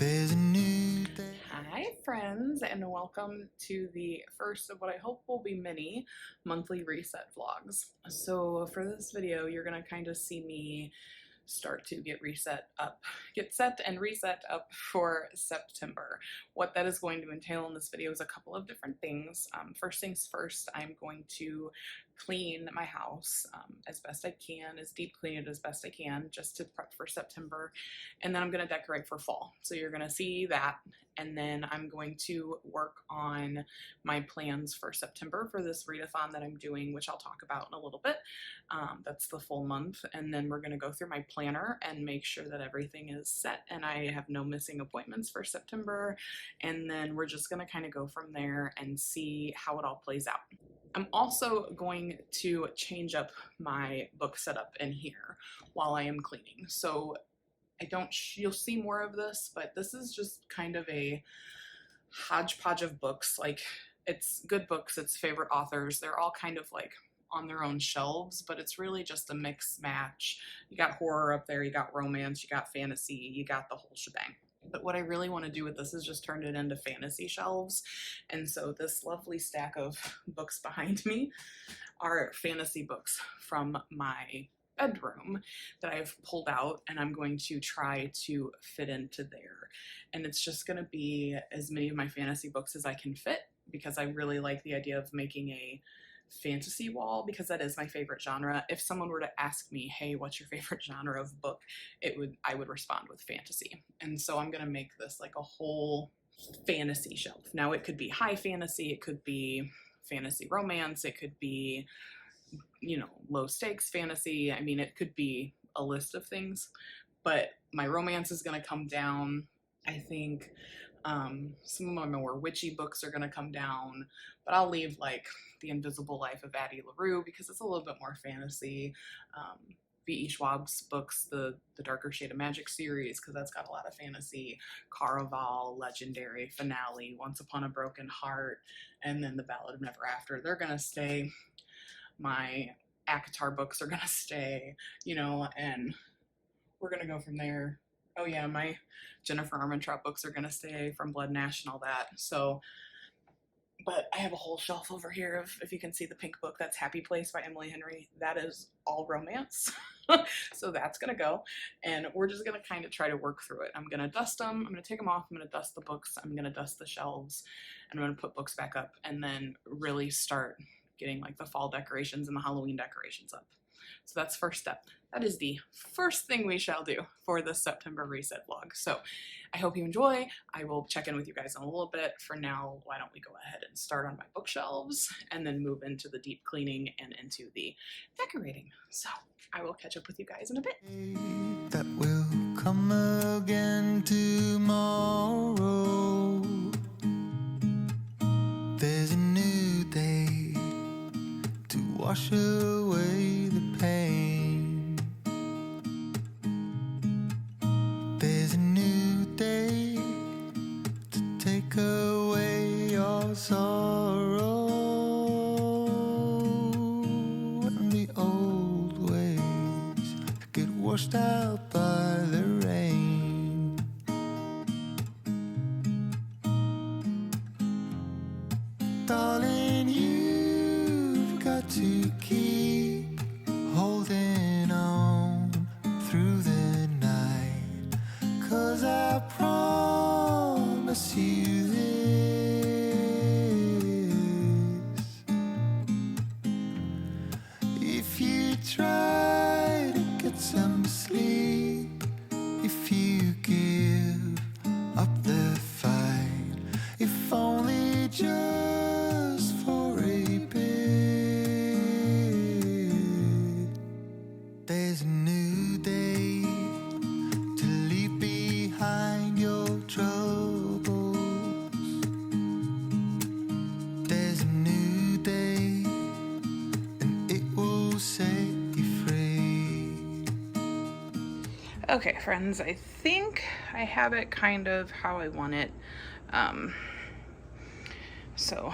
There's a new day. Hi friends, and welcome to the first of what I hope will be many monthly reset vlogs. So for this video, you're gonna kind of see me start to get set and reset up for September. What that is going to entail in this video is a couple of different things. First things first, I'm going to clean my house as best I can, as deep clean it as best I can, just to prep for September. And then I'm going to decorate for fall. So you're going to see that. And then I'm going to work on my plans for September for this readathon that I'm doing, which I'll talk about in a little bit. That's the full month. And then we're going to go through my planner and make sure that everything is set and I have no missing appointments for September. And then we're just going to kind of go from there and see how it all plays out. I'm also going to change up my book setup in here while I am cleaning. So you'll see more of this, but this is just kind of a hodgepodge of books. Like, it's good books, it's favorite authors. They're all kind of like on their own shelves, but it's really just a mix match. You got horror up there, you got romance, you got fantasy, you got the whole shebang. But what I really want to do with this is just turn it into fantasy shelves. And so this lovely stack of books behind me are fantasy books from my bedroom that I've pulled out, and I'm going to try to fit into there. And it's just going to be as many of my fantasy books as I can fit, because I really like the idea of making a fantasy wall, because that is my favorite genre. If someone were to ask me, hey, what's your favorite genre of book, I would respond with fantasy. And so I'm going to make this like a whole fantasy shelf. Now it could be high fantasy, it could be fantasy romance, it could be, you know, low stakes fantasy. I mean, it could be a list of things, but my romance is going to come down. I think some of my more witchy books are going to come down, but I'll leave like The Invisible Life of Addie LaRue because it's a little bit more fantasy. V.E. Schwab's books, the Darker Shade of Magic series, because that's got a lot of fantasy. Caraval, Legendary, Finale, Once Upon a Broken Heart, and then The Ballad of Never After. They're going to stay. My ACOTAR books are going to stay, you know, and we're going to go from there. Oh yeah, my Jennifer Armentrout books are going to stay, from Blood and Ash and all that. So, but I have a whole shelf over here of, if you can see the pink book, that's Happy Place by Emily Henry. That is all romance. So that's going to go. And we're just going to kind of try to work through it. I'm going to dust them. I'm going to take them off. I'm going to dust the books. I'm going to dust the shelves. And I'm going to put books back up and then really start getting like the fall decorations and the Halloween decorations up. So that's first step. That is the first thing we shall do for the September reset vlog. So I hope you enjoy. I will check in with you guys in a little bit. For now, why don't we go ahead and start on my bookshelves and then move into the deep cleaning and into the decorating. So I will catch up with you guys in a bit. That will come again tomorrow. There's a new day to wash away the pain. There's a new day to take away your sorrow, and the old ways get washed out by the rain. Darling, you've got to keep holding on through the night, 'cause I promise you this: if you try to get some sleep, if you give up the fight, if only just for a bit, there's a new day to leave behind your troubles. There's a new day, and it will set you free. Okay, friends, I think I have it kind of how I want it. So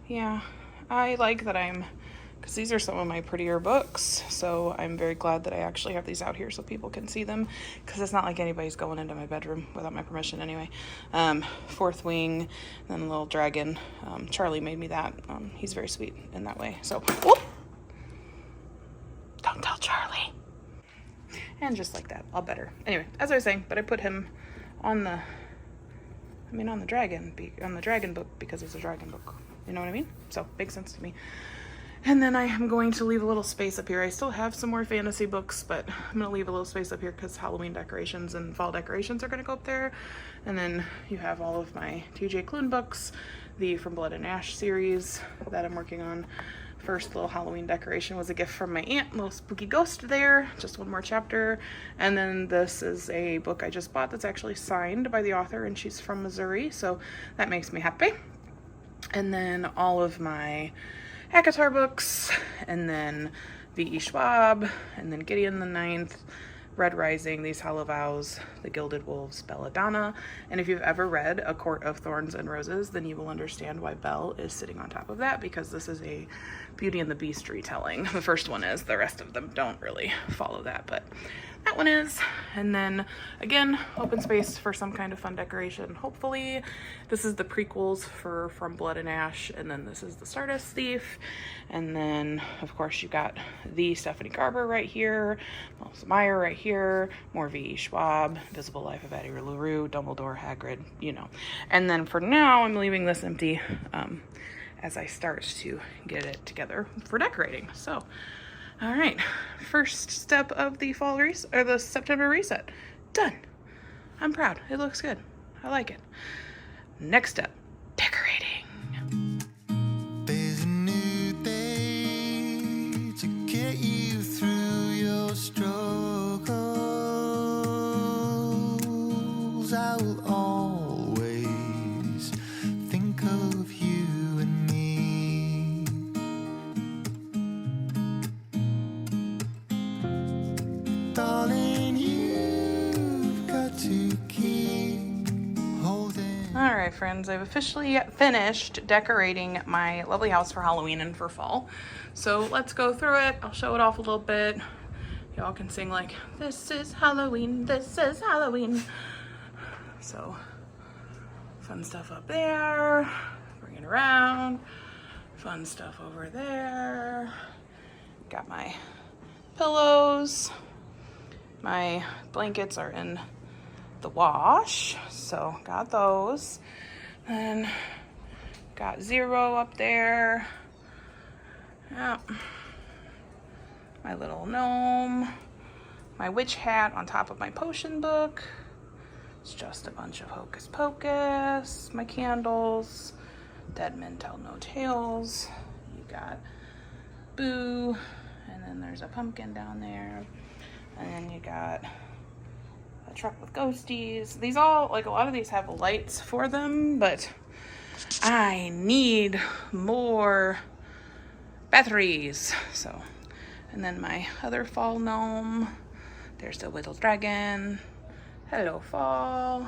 yeah, I like that I'm because these are some of my prettier books. So I'm very glad that I actually have these out here so people can see them, because it's not like anybody's going into my bedroom without my permission anyway. Fourth Wing, then a little dragon. Charlie made me that. He's very sweet in that way. So, whoop! Don't tell Charlie. And just like that, I'll better. Anyway, as I was saying, but I put him on the, on the dragon book because it's a dragon book. You know what I mean? So, makes sense to me. And then I am going to leave a little space up here. I still have some more fantasy books, but I'm going to leave a little space up here because Halloween decorations and fall decorations are going to go up there. And then you have all of my TJ Klune books, the From Blood and Ash series that I'm working on. First little Halloween decoration was a gift from my aunt, little spooky ghost there, just one more chapter. And then this is a book I just bought that's actually signed by the author, and she's from Missouri, so that makes me happy. And then all of my ACOTAR books, and then V.E. Schwab, and then Gideon the Ninth, Red Rising, These Hollow Vows, The Gilded Wolves, Belladonna. And if you've ever read A Court of Thorns and Roses, then you will understand why Belle is sitting on top of that, because this is a Beauty and the Beast retelling. The first one is, the rest of them don't really follow that, but that one is. And then again, open space for some kind of fun decoration. Hopefully this is the prequels for From Blood and Ash, and then this is the Stardust Thief. And then of course you got the Stephanie Garber right here, Melissa Meyer right here, more V.E. Schwab, Visible Life of Addie LaRue, Dumbledore, Hagrid, you know. And then for now I'm leaving this empty as I start to get it together for decorating. So all right, first step of the the September reset, done. I'm proud, it looks good, I like it. Next step, decorating. There's a new day to get you through your struggles. I will always think of you and me. Darling, you've got to keep holding. All right, friends, I've officially finished decorating my lovely house for Halloween and for fall. So let's go through it. I'll show it off a little bit. Y'all can sing like, this is Halloween, this is Halloween. So fun stuff up there, bring it around. Fun stuff over there. Got my pillows. My blankets are in the wash, so got those. Then got Zero up there. Yep. My little gnome. My witch hat on top of my potion book. It's just a bunch of hocus pocus. My candles. Dead men tell no tales. You got Boo. And then there's a pumpkin down there. And then you got a truck with ghosties. These all, like, a lot of these have lights for them, but I need more batteries. So, and then my other fall gnome. There's the little dragon. Hello, fall.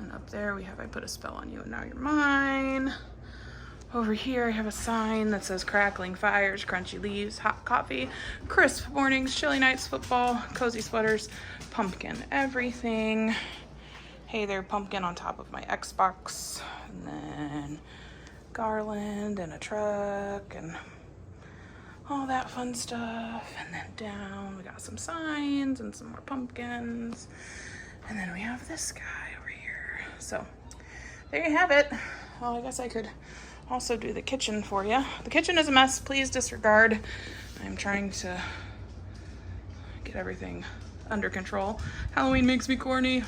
And up there we have, I put a spell on you and now you're mine. Over here I have a sign that says crackling fires, crunchy leaves, hot coffee, crisp mornings, chilly nights, football, cozy sweaters, pumpkin everything. Hey there, pumpkin on top of my Xbox. And then garland and a truck and all that fun stuff. And then down we got some signs and some more pumpkins. And then we have this guy over here. So there you have it. Well, I guess I could also do the kitchen for you. The kitchen is a mess, please disregard. I'm trying to get everything under control. Halloween makes me corny.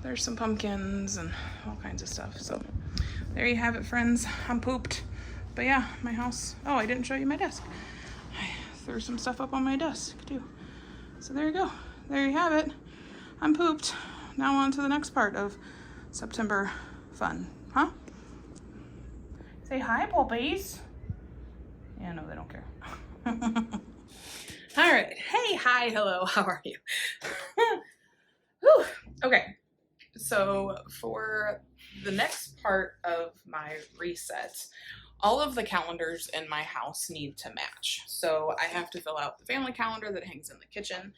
There's some pumpkins and all kinds of stuff. So there you have it, friends. I'm pooped. But yeah, my house. Oh, I didn't show you my desk. I threw some stuff up on my desk too. So there you go. There you have it. I'm pooped. Now on to the next part of September fun, huh? Say hi, puppies. Yeah, no, they don't care. All right. Hey, hi, hello. How are you? Whew. Okay. So for the next part of my reset, all of the calendars in my house need to match. So I have to fill out the family calendar that hangs in the kitchen,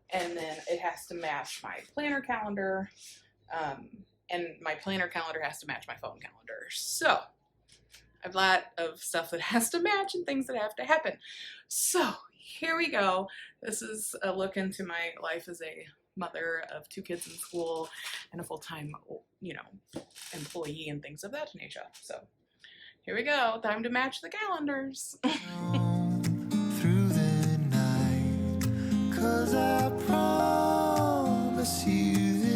and then it has to match my planner calendar, and my planner calendar has to match my phone calendar. So I have a lot of stuff that has to match and things that have to happen. So here we go. This is a look into my life as a mother of 2 kids in school and a full-time, employee and things of that nature. So here we go. Time to match the calendars. Through the night, 'cause I promise you this.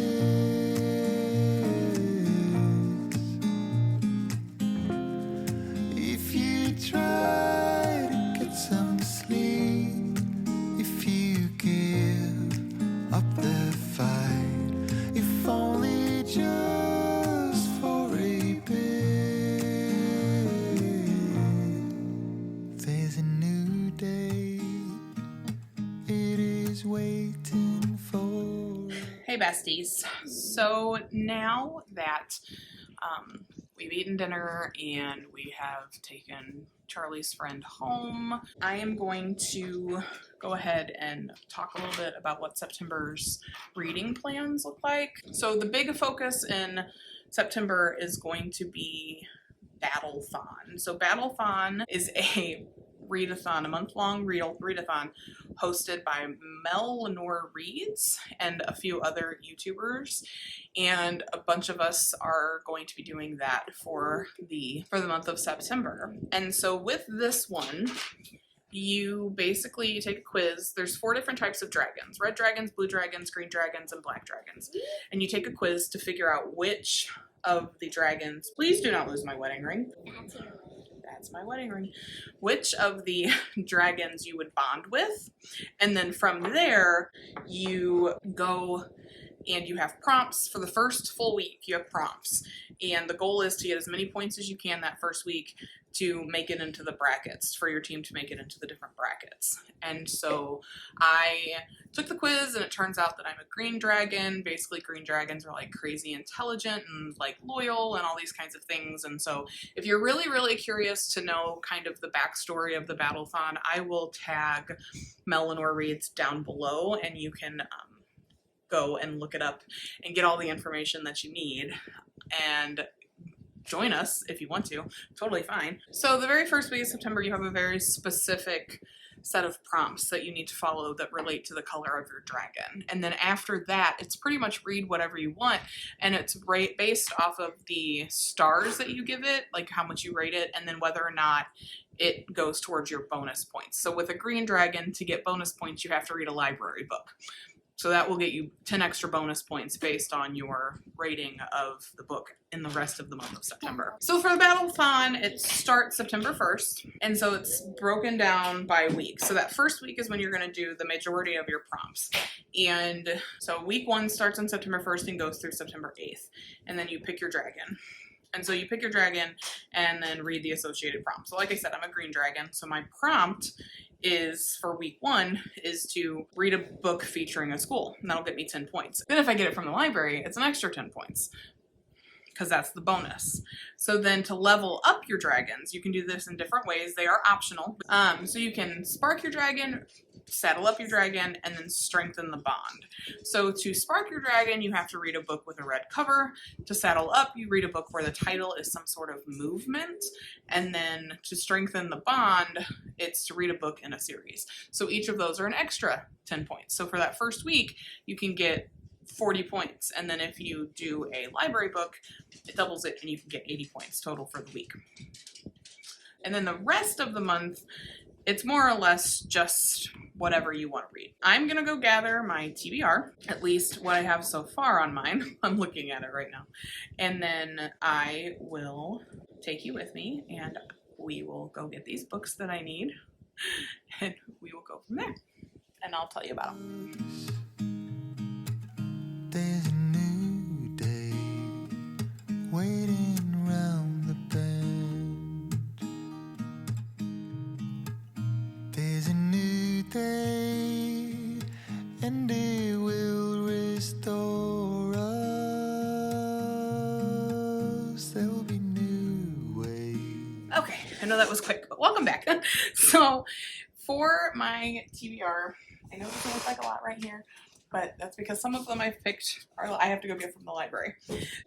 If you try to get some sleep, if you give up the fight, if only just for a bit, there's a new day, it is waiting for. Hey besties. So now that we've eaten dinner and we have taken Charlie's friend home, I am going to go ahead and talk a little bit about what September's reading plans look like. So the big focus in September is going to be Battlethon. So Battlethon is a readathon, a month-long readathon hosted by Mel Lenore Reads and a few other YouTubers, and a bunch of us are going to be doing that for the month of September. And so with this one, you basically take a quiz. There's 4 different types of dragons: red dragons, blue dragons, green dragons, and black dragons. And you take a quiz to figure out which of the dragons, please do not lose my wedding ring. That's my wedding ring. Which of the dragons you would bond with. And then from there, you go and you have prompts. For the first full week, you have prompts. And the goal is to get as many points as you can that first week to make it into the brackets, for your team to make it into the different brackets. And so I took the quiz, and it turns out that I'm a green dragon. Basically, green dragons are like crazy intelligent and like loyal and all these kinds of things. And so if you're really, really curious to know kind of the backstory of the Battlethon, I will tag Mel Lenore Reads down below, and you can go and look it up and get all the information that you need. And join us if you want to. Totally fine. So the very first week of September, you have a very specific set of prompts that you need to follow that relate to the color of your dragon. And then after that, it's pretty much read whatever you want, and it's based off of the stars that you give it, like how much you rate it, and then whether or not it goes towards your bonus points. So with a green dragon, to get bonus points, you have to read a library book. So that will get you 10 extra bonus points based on your rating of the book in the rest of the month of September. So for the Battlethon, it starts September 1st, and so it's broken down by week. So that first week is when you're going to do the majority of your prompts. And so week 1 starts on September 1st and goes through September 8th, and then you pick your dragon. And so you pick your dragon and then read the associated prompt. So like I said, I'm a green dragon, so my prompt is for week 1 is to read a book featuring a school, and that'll get me 10 points. Then if I get it from the library, it's an extra 10 points, because that's the bonus. So then to level up your dragons, you can do this in different ways. They are optional. So you can spark your dragon, saddle up your dragon, and then strengthen the bond. So to spark your dragon, you have to read a book with a red cover. To saddle up, you read a book where the title is some sort of movement. And then to strengthen the bond, it's to read a book in a series. So each of those are an extra 10 points. So for that first week, you can get 40 points. And then if you do a library book, it doubles it and you can get 80 points total for the week. And then the rest of the month, it's more or less just whatever you want to read. I'm going to go gather my TBR, at least what I have so far on mine. I'm looking at it right now. And then I will take you with me, and we will go get these books that I need, and we will go from there. And I'll tell you about them. There's a new day waiting round the bend. There's a new day, and it will restore us. There will be new ways. Okay, know that was quick, but welcome back. So for my TBR, I know it doesn't look like a lot right here, but that's because some of them I've picked I have to go get from the library.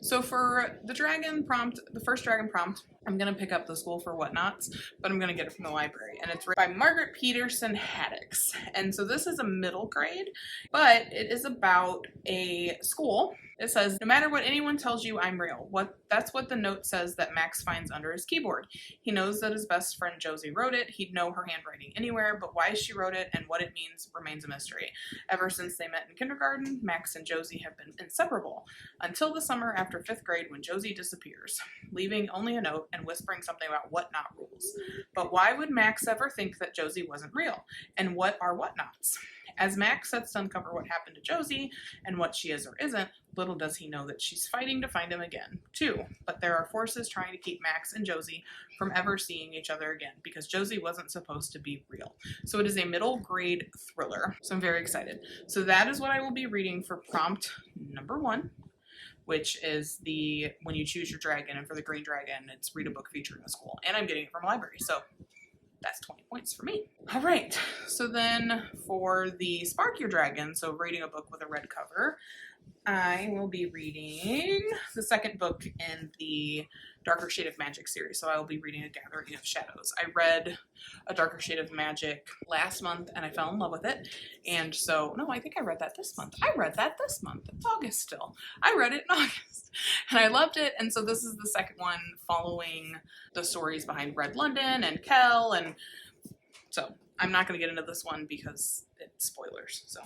So for the dragon prompt, the first dragon prompt, I'm gonna pick up The School for Whatnots, but I'm gonna get it from the library. And it's written by Margaret Peterson Haddix. And so this is a middle grade, but it is about a school. It says, no matter what anyone tells you, I'm real. That's what the note says that Max finds under his keyboard. He knows that his best friend Josie wrote it. He'd know her handwriting anywhere, but why she wrote it and what it means remains a mystery. Ever since they met in kindergarten, Max and Josie have been inseparable, until the summer after 5th grade when Josie disappears, leaving only a note and whispering something about whatnot rules. But why would Max ever think that Josie wasn't real? And what are whatnots? As Max sets to uncover what happened to Josie and what she is or isn't, little does he know that she's fighting to find him again, too. But there are forces trying to keep Max and Josie from ever seeing each other again, because Josie wasn't supposed to be real. So it is a middle grade thriller. So I'm very excited. So that is what I will be reading for prompt number 1, which is the when you choose your dragon, and for the green dragon, it's read a book featuring a school. And I'm getting it from a library, so that's 20 points for me. All right, so then for the Spark Your Dragon, so reading a book with a red cover, I will be reading the second book in the Darker Shade of Magic series. So I will be reading A Gathering of Shadows. I read A Darker Shade of Magic last month and I fell in love with it. And so, no, I think I read that this month. I read that this month. It's August still. I read it in August and I loved it. And so this is the second one following the stories behind Red London and Kel. And so I'm not going to get into this one because it's spoilers. So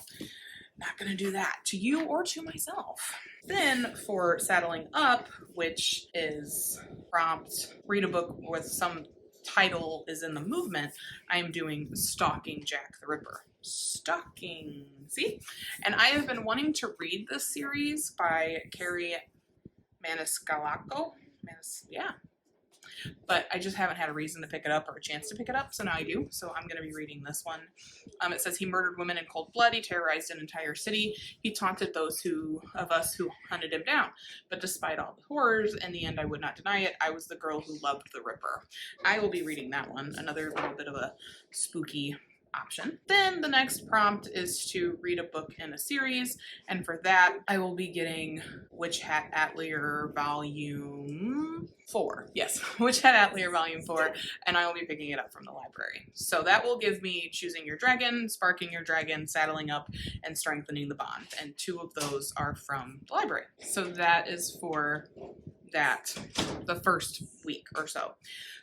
not going to do that to you or to myself. Then for Saddling Up, which is prompt, read a book with some title is in the movement, I am doing Stalking Jack the Ripper. Stalking, see? And I have been wanting to read this series by Carrie Maniscalco. Yeah. But I just haven't had a reason to pick it up or a chance to pick it up, so now I do. So I'm going to be reading this one. It says he murdered women in cold blood. He terrorized an entire city. He taunted those of us who hunted him down. But despite all the horrors, in the end I would not deny it. I was the girl who loved the Ripper. I will be reading that one. Another little bit of a spooky option. Then the next prompt is to read a book in a series, and for that I will be getting Witch Hat Atelier Volume 4. Yes, Witch Hat Atelier Volume 4, and I will be picking it up from the library. So that will give me Choosing Your Dragon, Sparking Your Dragon, Saddling Up, and Strengthening the Bond, and 2 of those are from the library. So that is for the first week or so.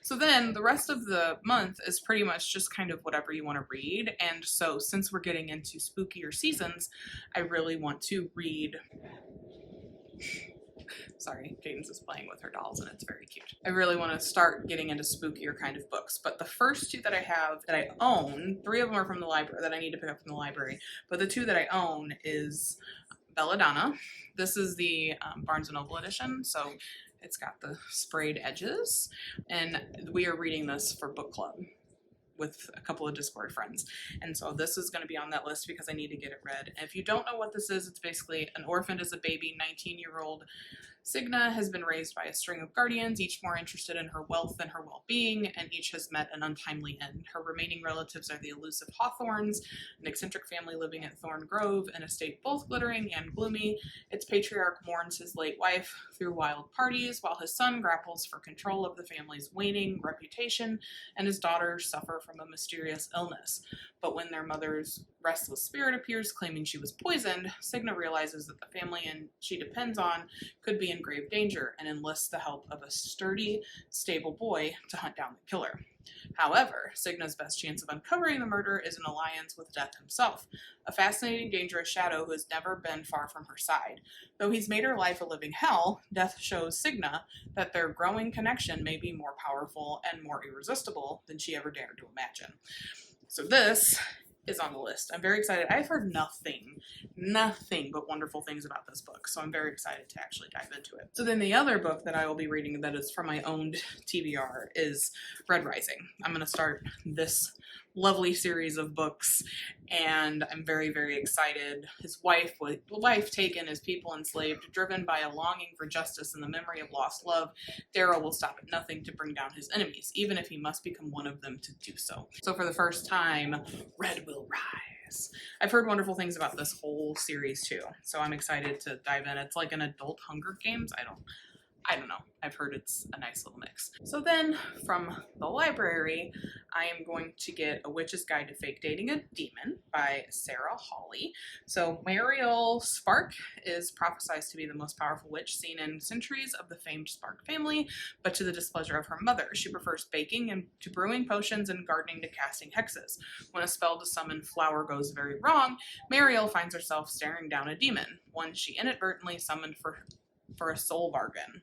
So then the rest of the month is pretty much just kind of whatever you want to read. And so since we're getting into spookier seasons, I really want to read... Sorry, Cadence is playing with her dolls and it's very cute. I really want to start getting into spookier kind of books. But the first 2 that I have that I own, 3 of them are from the library that I need to pick up from the library. But the 2 that I own is Belladonna. This is the Barnes & Noble edition, so it's got the sprayed edges, and we are reading this for book club with a couple of Discord friends, and so this is going to be on that list because I need to get it read. And if you don't know what this is, it's basically an orphaned as a baby 19-year-old Signa has been raised by a string of guardians, each more interested in her wealth than her well-being, and each has met an untimely end. Her remaining relatives are the elusive Hawthorns, an eccentric family living at Thorn Grove, an estate both glittering and gloomy. Its patriarch mourns his late wife through wild parties, while his son grapples for control of the family's waning reputation, and his daughters suffer from a mysterious illness. But when their mother's restless spirit appears claiming she was poisoned, Signa realizes that the family she depends on could be in grave danger and enlists the help of a sturdy, stable boy to hunt down the killer. However, Signa's best chance of uncovering the murder is an alliance with Death himself, a fascinating, dangerous shadow who has never been far from her side. Though he's made her life a living hell, Death shows Signa that their growing connection may be more powerful and more irresistible than she ever dared to imagine. So this is on the list. I'm very excited. I've heard nothing but wonderful things about this book, so I'm very excited to actually dive into it. So then the other book that I will be reading that is from my own TBR is Red Rising. I'm going to start this lovely series of books, and I'm very, very excited. His wife, taken, his people enslaved, driven by a longing for justice and the memory of lost love, Darrow will stop at nothing to bring down his enemies, even if he must become one of them to do so. So for the first time, Red will rise. I've heard wonderful things about this whole series too, so I'm excited to dive in. It's like an adult Hunger Games. I don't know. I've heard it's a nice little mix. So then from the library, I am going to get A Witch's Guide to Fake Dating a Demon by Sarah Hawley. So Mariel Spark is prophesied to be the most powerful witch seen in centuries of the famed Spark family, but to the displeasure of her mother. She prefers baking and to brewing potions and gardening to casting hexes. When a spell to summon flower goes very wrong, Mariel finds herself staring down a demon, one she inadvertently summoned for a soul bargain.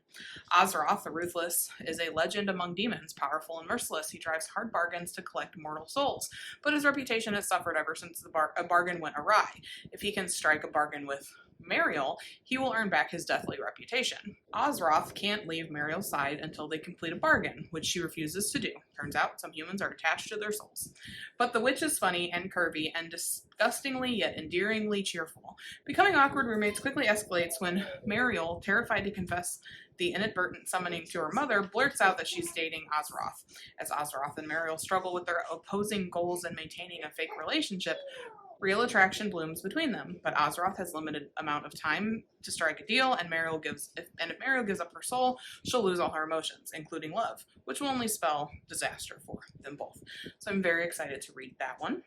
Ozroth, the Ruthless, is a legend among demons, powerful and merciless. He drives hard bargains to collect mortal souls, but his reputation has suffered ever since a bargain went awry. If he can strike a bargain with Mariel, he will earn back his deathly reputation. Ozroth can't leave Mariel's side until they complete a bargain, which she refuses to do. Turns out some humans are attached to their souls. But the witch is funny and curvy and disgustingly yet endearingly cheerful. Becoming awkward roommates quickly escalates when Mariel, terrified to confess the inadvertent summoning to her mother, blurts out that she's dating Ozroth. As Ozroth and Mariel struggle with their opposing goals in maintaining a fake relationship, real attraction blooms between them, but Ozroth has limited amount of time to strike a deal, and if Mariel gives up her soul, she'll lose all her emotions, including love, which will only spell disaster for them both. So I'm very excited to read that one.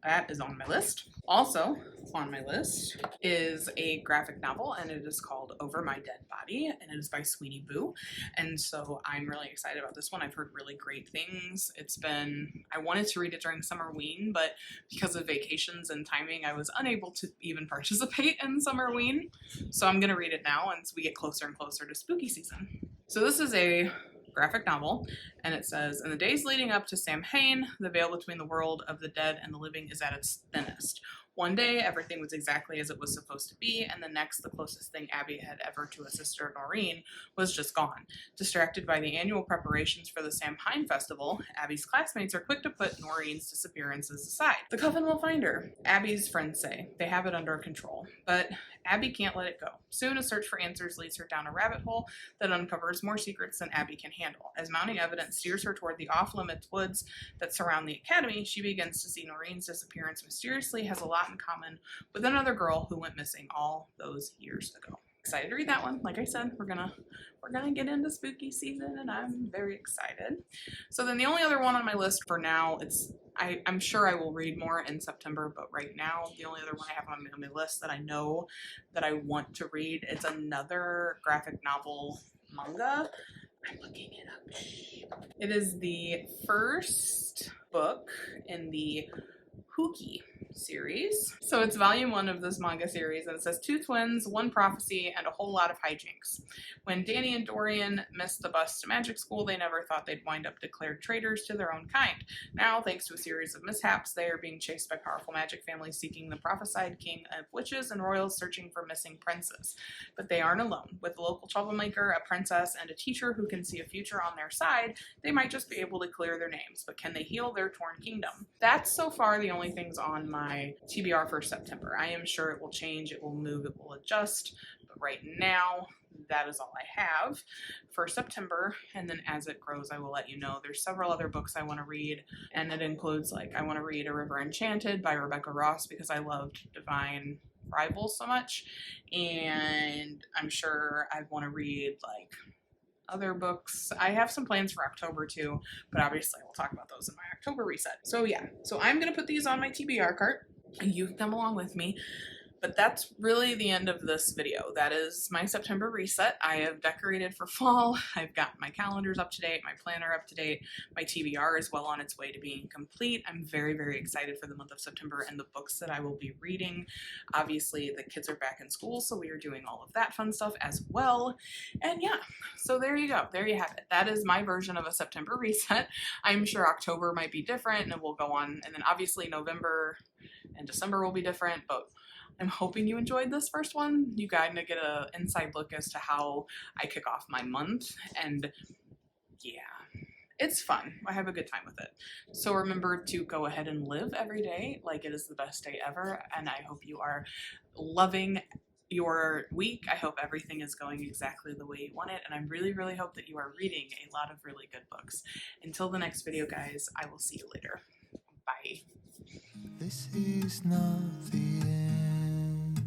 That is on my list. Also on my list is a graphic novel, and it is called Over My Dead Body, and it is by Sweeney Boo. And so I'm really excited about this one. I've heard really great things. I wanted to read it during Summerween, but because of vacations and timing, I was unable to even participate in Summerween. So I'm gonna read it now as we get closer and closer to spooky season. So this is a graphic novel, and it says, in the days leading up to Samhain, the veil between the world of the dead and the living is at its thinnest. One day, everything was exactly as it was supposed to be, and the next, the closest thing Abby had ever to a sister, Noreen, was just gone. Distracted by the annual preparations for the Samhain festival, Abby's classmates are quick to put Noreen's disappearances aside. The coven will find her, Abby's friends say. They have it under control. But Abby can't let it go. Soon, a search for answers leads her down a rabbit hole that uncovers more secrets than Abby can handle. As mounting evidence steers her toward the off-limits woods that surround the academy, she begins to see Noreen's disappearance mysteriously has a lot in common with another girl who went missing all those years ago. Excited to read that one. Like I said, we're gonna get into spooky season, and I'm very excited. So then the only other one on my list for now, I'm sure I will read more in September, but right now the only other one I have on my list that I know that I want to read, it's another graphic novel manga. I'm looking it up. It is the first book in the Hookie series. So it's volume 1 of this manga series, and it says 2 twins, 1 prophecy, and a whole lot of hijinks. When Danny and Dorian missed the bus to magic school, they never thought they'd wind up declared traitors to their own kind. Now, thanks to a series of mishaps, they are being chased by powerful magic families seeking the prophesied king of witches and royals searching for missing princes. But they aren't alone. With a local troublemaker, a princess, and a teacher who can see a future on their side, they might just be able to clear their names. But can they heal their torn kingdom? That's so far the only things on my TBR for September. I am sure it will change, it will move, it will adjust, but right now that is all I have for September, and then as it grows I will let you know. There's several other books I want to read, and it includes, like, I want to read A River Enchanted by Rebecca Ross because I loved Divine Rivals so much, and I'm sure I want to read, like, other books. I have some plans for October too, but obviously we'll talk about those in my October reset. So yeah, so I'm gonna put these on my TBR cart. You can come along with me. But that's really the end of this video. That is my September reset. I have decorated for fall. I've got my calendars up to date, my planner up to date. My TBR is well on its way to being complete. I'm very, very excited for the month of September and the books that I will be reading. Obviously, the kids are back in school, so we are doing all of that fun stuff as well. And yeah, so there you go. There you have it. That is my version of a September reset. I'm sure October might be different, and it will go on. And then obviously November and December will be different, but I'm hoping you enjoyed this first one. You got to get an inside look as to how I kick off my month. And yeah, it's fun. I have a good time with it. So remember to go ahead and live every day like it is the best day ever. And I hope you are loving your week. I hope everything is going exactly the way you want it. And I really, really hope that you are reading a lot of really good books. Until the next video, guys, I will see you later. Bye. This is not the end.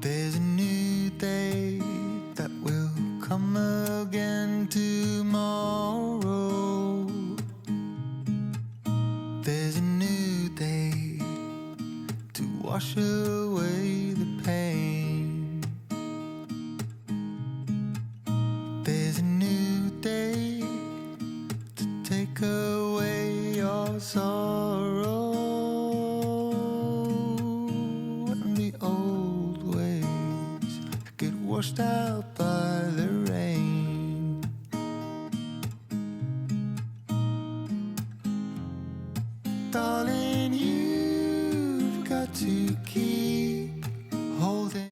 There's a new day that will come again tomorrow. There's a new day to wash away the pain. There's a new day to take away your sorrow, and the old ways get washed out by the rain.